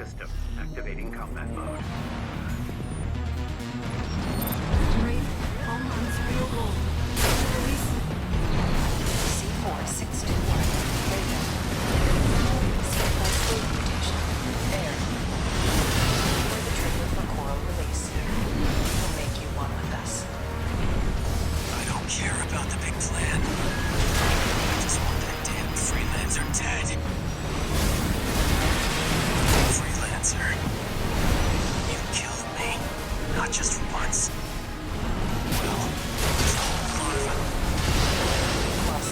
system. Activating combat mode. Raven, Homeland's real goal. Release. C4621. Raven. C4 sleep mutation. Ayre. You are the trigger for coral release. We'll make you one with us. I don't care about the big plan. I just want that damn freelancer dead. Freelancer. You killed me. Not just once. Well, there's a whole lot of them. Plus,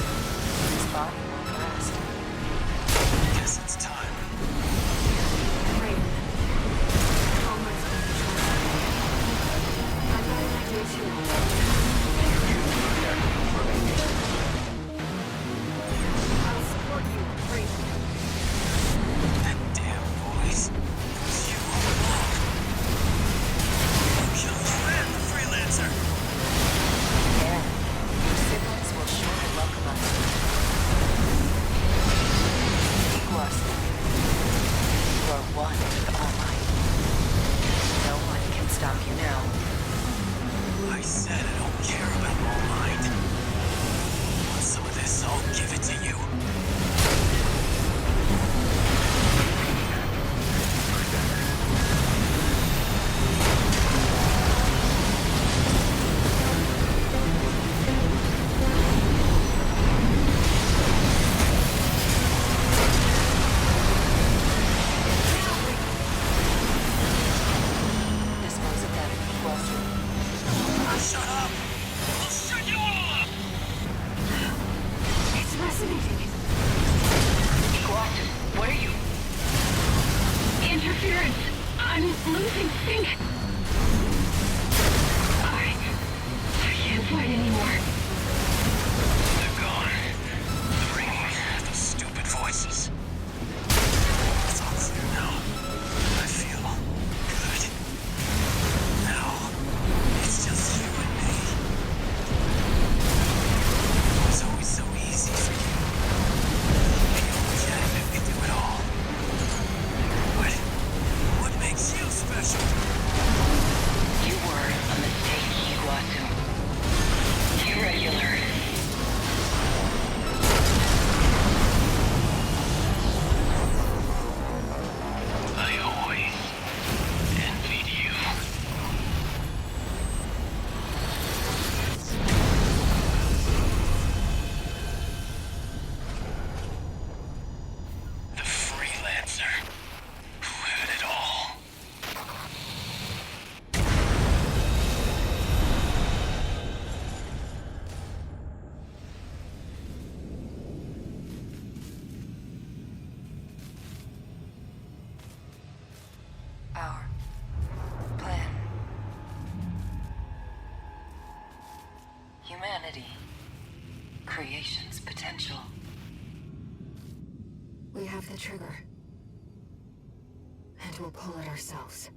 his body won't last. Guess it's time. Raven. Homeland's in control. I've got an idea too. I'll support you, Raven. That damn noise. You all along. You killed Fred, the freelancer. Ayre, your siblings will surely welcome us. Equals. You are one with All Might. No one can stop you now. I said I don't care about All Might. Want some of this? I'll give it to you. Dispose of them, Equals. Shut up! I'll shut you all up! It's resonating. Equals, what are you? Interference. I'm losing sync. I can't fight anymore. They're gone. Ringing. Those stupid voices. It's all clear now. I feel good. Now, it's just you and me. It was always so easy for you. You can and we do it all. What makes you special? You were a mistake, Iguatu. Irregular. I always envied you. The freelancer who had it all. Our plan. Humanity. Creation's potential. We have the trigger. And we'll pull it ourselves.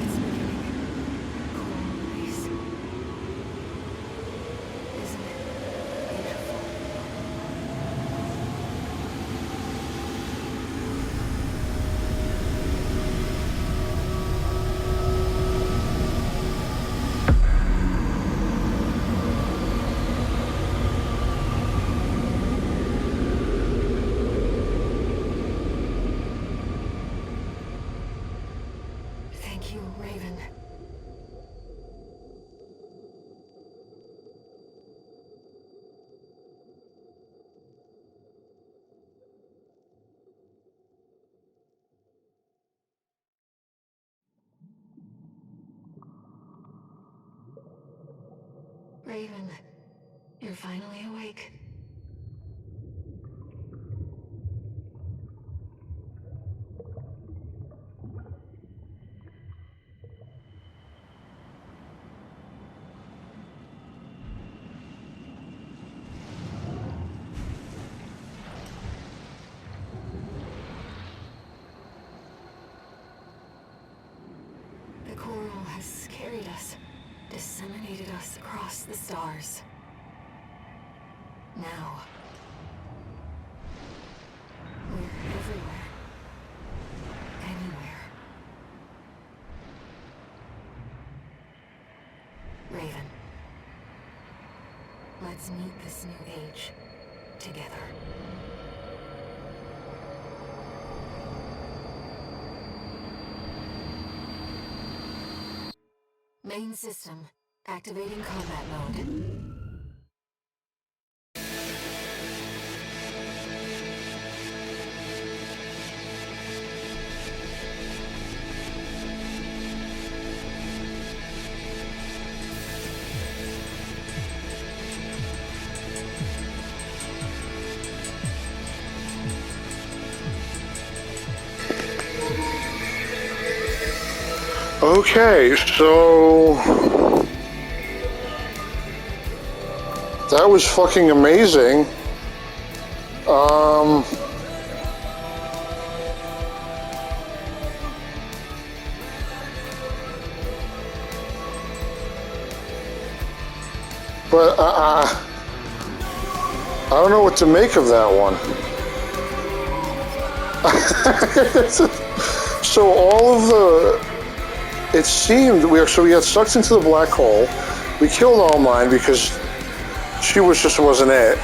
It's beginning. Coral release. Isn't it beautiful? Thank you, Raven. Raven, you're finally awake. disseminated us across the stars. Now, we're everywhere. Anywhere. Raven, let's meet this new age together. Main system, activating combat mode. Okay, so that was fucking amazing. But I don't know what to make of that one. So all of the, it seemed we got sucked into the black hole. We killed All Mine because she just wasn't it,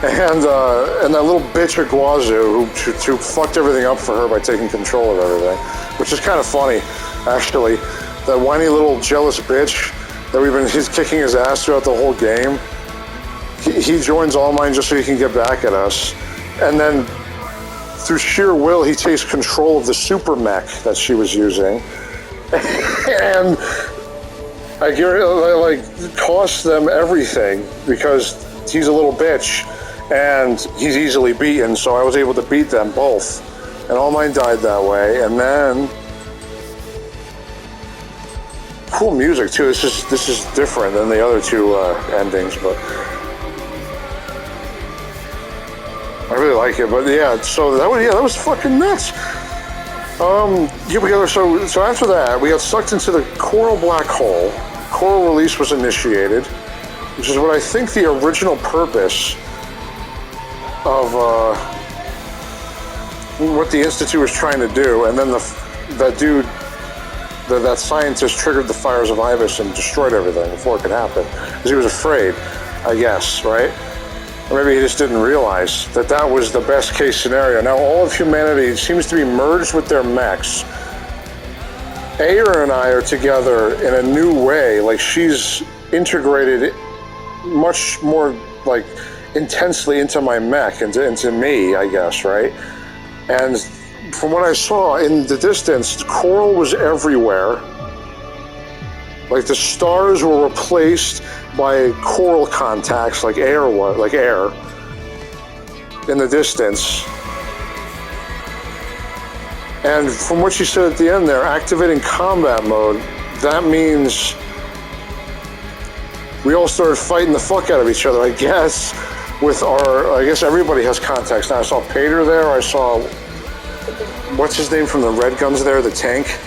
and that little bitch Iguazu who fucked everything up for her by taking control of everything, which is kind of funny, actually. That whiny little jealous bitch that he's kicking his ass throughout the whole game. He joins All Mine just so he can get back at us, and then through sheer will he takes control of the super mech that she was using. And I cost them everything because he's a little bitch and he's easily beaten, so I was able to beat them both. And All Mine died that way, and then cool music too. This is different than the other two endings, but I really like it. But yeah, so that was fucking nuts. So after that, we got sucked into the coral black hole. Coral release was initiated, which is what I think the original purpose of what the Institute was trying to do. And then that scientist triggered the fires of Ibis and destroyed everything before it could happen, because he was afraid, I guess, right? Or maybe he just didn't realize that was the best case scenario. Now all of humanity seems to be merged with their mechs. Ayre and I are together in a new way. Like, she's integrated much more, like, intensely into my mech, into me, I guess, right? And from what I saw in the distance, coral was everywhere. Like, the stars were replaced by coral contacts, like air in the distance. And from what she said at the end there, activating combat mode, that means we all started fighting the fuck out of each other, I guess, I guess everybody has contacts now. I saw Pater there, I saw, what's his name from the Red Guns there, the tank.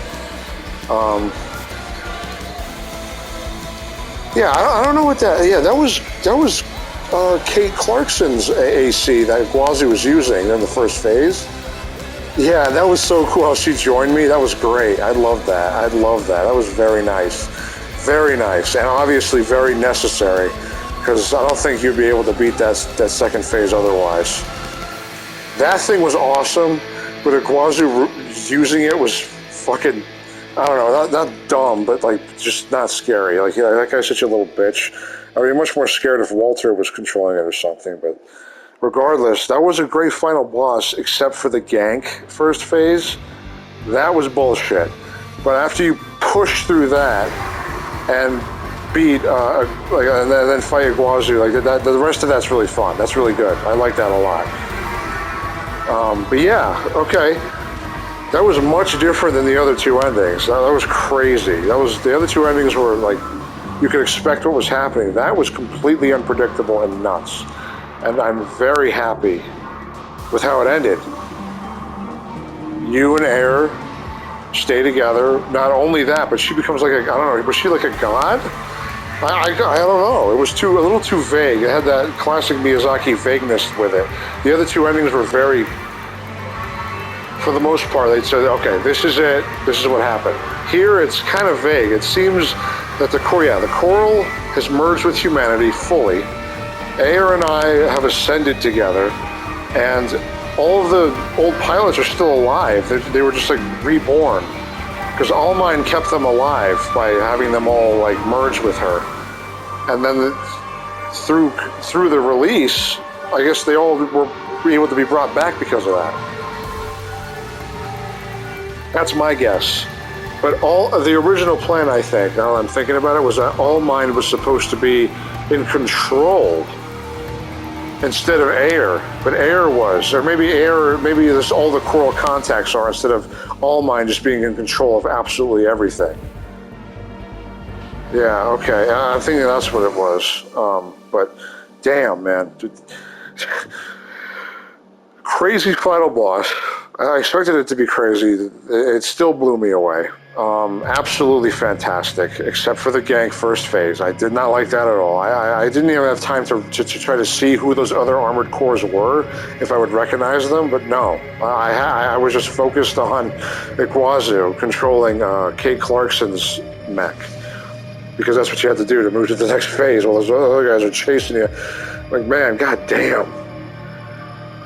Yeah, I don't know what that. Yeah, that was Kate Clarkson's AC that Iguazu was using in the first phase. Yeah, that was so cool how she joined me. That was great. I loved that. That was very nice, and obviously very necessary, because I don't think you'd be able to beat that second phase otherwise. That thing was awesome, but Iguazu using it was fucking, I don't know, not dumb, but like just not scary. Like, yeah, that guy's such a little bitch. I'd be much more scared if Walter was controlling it or something. But regardless, that was a great final boss, except for the gank first phase. That was bullshit. But after you push through that and beat, and then fight Iguazu, like that, the rest of that's really fun. That's really good. I like that a lot. But yeah, okay. That was much different than the other two endings. That was crazy. The other two endings were like, you could expect what was happening. That was completely unpredictable and nuts. And I'm very happy with how it ended. You and Ayre stay together. Not only that, but she becomes like I don't know, was she like a god? I don't know. It was a little too vague. It had that classic Miyazaki vagueness with it. The other two endings were very, for the most part, they said, okay, this is it. This is what happened. Here, it's kind of vague. It seems that the coral has merged with humanity fully. Ayre and I have ascended together, and all of the old pilots are still alive. They were just like reborn, because Allmind kept them alive by having them all like merge with her. And then through the release, I guess they all were able to be brought back because of that. That's my guess. But the original plan, I think, now I'm thinking about it, was that Allmind was supposed to be in control instead of Ayre, but Ayre was, or maybe this all the coral contacts are, instead of Allmind just being in control of absolutely everything. Yeah, okay, I'm thinking that's what it was. But damn, man, crazy final boss. I expected it to be crazy. It still blew me away. Absolutely fantastic, except for the gank first phase. I did not like that at all. I didn't even have time to try to see who those other armored cores were, if I would recognize them, but no. I was just focused on Iguazu controlling Kate Clarkson's mech, because that's what you had to do to move to the next phase while those other guys are chasing you. Like, man, goddamn.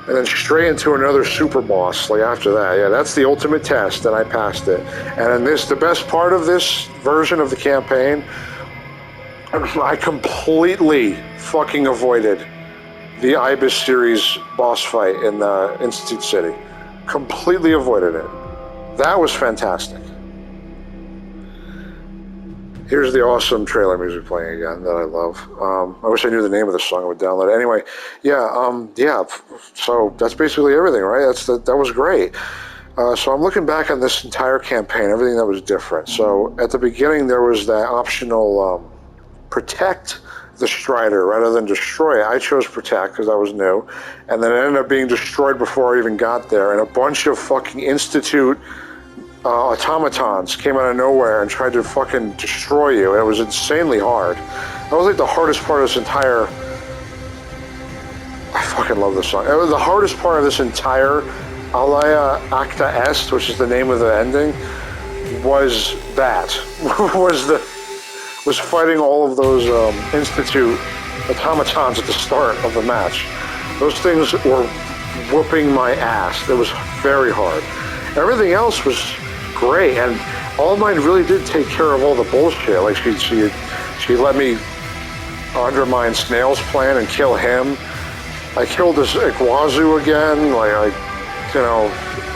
And then straight into another Superboss, like after that. Yeah, that's the ultimate test, and I passed it. And in the best part of this version of the campaign, I completely fucking avoided the Ibis series boss fight in the Institute City. Completely avoided it. That was fantastic. Here's the awesome trailer music playing again that I love. I wish I knew the name of the song. I would download it. Anyway, yeah. So that's basically everything, right? That was great. So I'm looking back on this entire campaign, everything that was different. So at the beginning, there was that optional protect the Strider rather than destroy it. I chose protect because that was new, and then it ended up being destroyed before I even got there. And a bunch of fucking Institute automatons came out of nowhere and tried to fucking destroy you, and it was insanely hard. That was like the hardest part of this entire... I fucking love this song. It was the hardest part of this entire Alea Iacta Est, which is the name of the ending, was that. was fighting all of those Institute automatons at the start of the match. Those things were whooping my ass. It was very hard. Everything else was great, and Allmind really did take care of all the bullshit. Like she let me undermine Snail's plan and kill him. I killed this Iguazu again.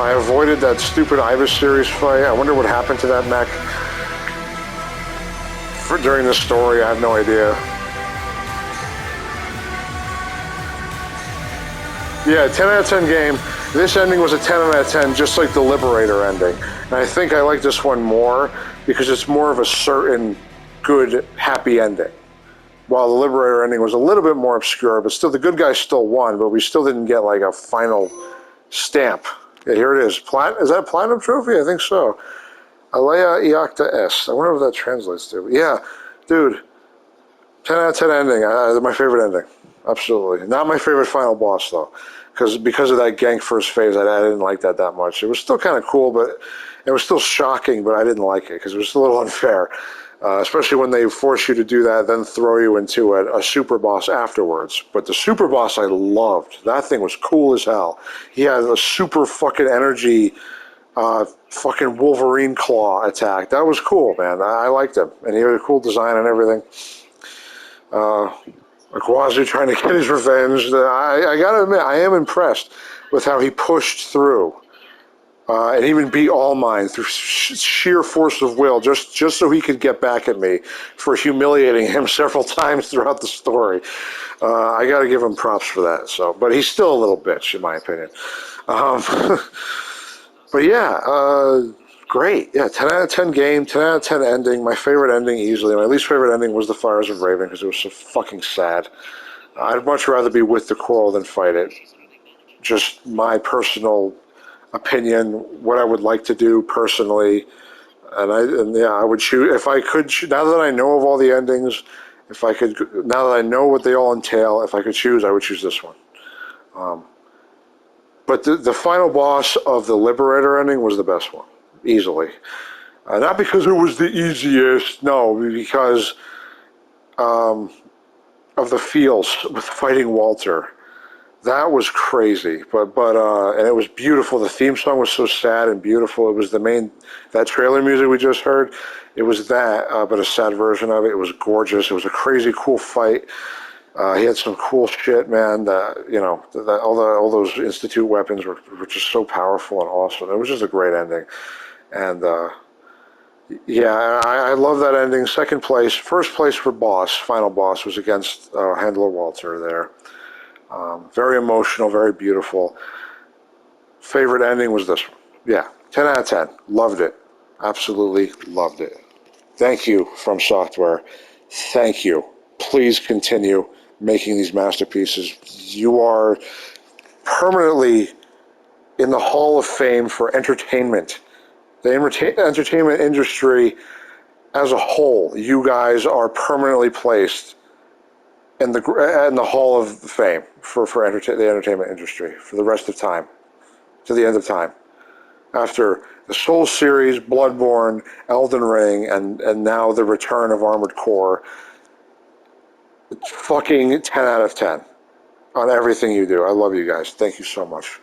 I avoided that stupid Ibis series fight. I wonder what happened to that mech during the story. I have no idea. Yeah, 10 out of 10 game. This ending was a 10 out of 10, just like the Liberator ending. And I think I like this one more because it's more of a certain good, happy ending. While the Liberator ending was a little bit more obscure, but still the good guy still won, but we still didn't get like a final stamp. Yeah, here it is. Is that a Platinum Trophy? I think so. Alea Iacta Est. I wonder what that translates to. But yeah, dude, 10 out of 10 ending. My favorite ending. Absolutely. Not my favorite final boss, though. Because of that gank first phase, I didn't like that much. It was still kind of cool, but it was still shocking, but I didn't like it because it was a little unfair. Especially when they force you to do that, then throw you into a super boss afterwards. But the super boss I loved. That thing was cool as hell. He had a super fucking energy, fucking Wolverine claw attack. That was cool, man. I liked him. And he had a cool design and everything. Iguazu trying to get his revenge. I gotta admit, I am impressed with how he pushed through. And even beat Allmind through sheer force of will, just so he could get back at me for humiliating him several times throughout the story. I got to give him props for that. So, but he's still a little bitch, in my opinion. But yeah, great. Yeah, 10 out of 10 game, 10 out of 10 ending. My favorite ending easily. My least favorite ending was the Fires of Raven because it was so fucking sad. I'd much rather be with the Coral than fight it. Just my personal opinion, what I would like to do personally, and I would choose, if I could, now that I know of all the endings If I could, now that I know what they all entail, if I could choose, I would choose this one. But the final boss of the Liberator ending was the best one, easily. Not because it was the easiest, no, because of the feels with fighting Walter. That was crazy, but and it was beautiful. The theme song was so sad and beautiful. It was that trailer music we just heard. It was that, but a sad version of it. It was gorgeous. It was a crazy cool fight. He had some cool shit, man. All those Institute weapons were just so powerful and awesome. It was just a great ending, and yeah, I love that ending. Second place, first place for final boss was against Handler Walter there. Very emotional, very beautiful. Favorite ending was this one. Yeah, 10 out of 10. Loved it. Absolutely loved it. Thank you, From Software. Thank you. Please continue making these masterpieces. You are permanently in the Hall of Fame for entertainment. The entertainment industry as a whole, you guys are permanently placed in the Hall of Fame for the entertainment industry for the rest of time, to the end of time. After the Soul series, Bloodborne, Elden Ring, and now the return of Armored Core, it's fucking 10 out of 10 on everything you do. I love you guys. Thank you so much.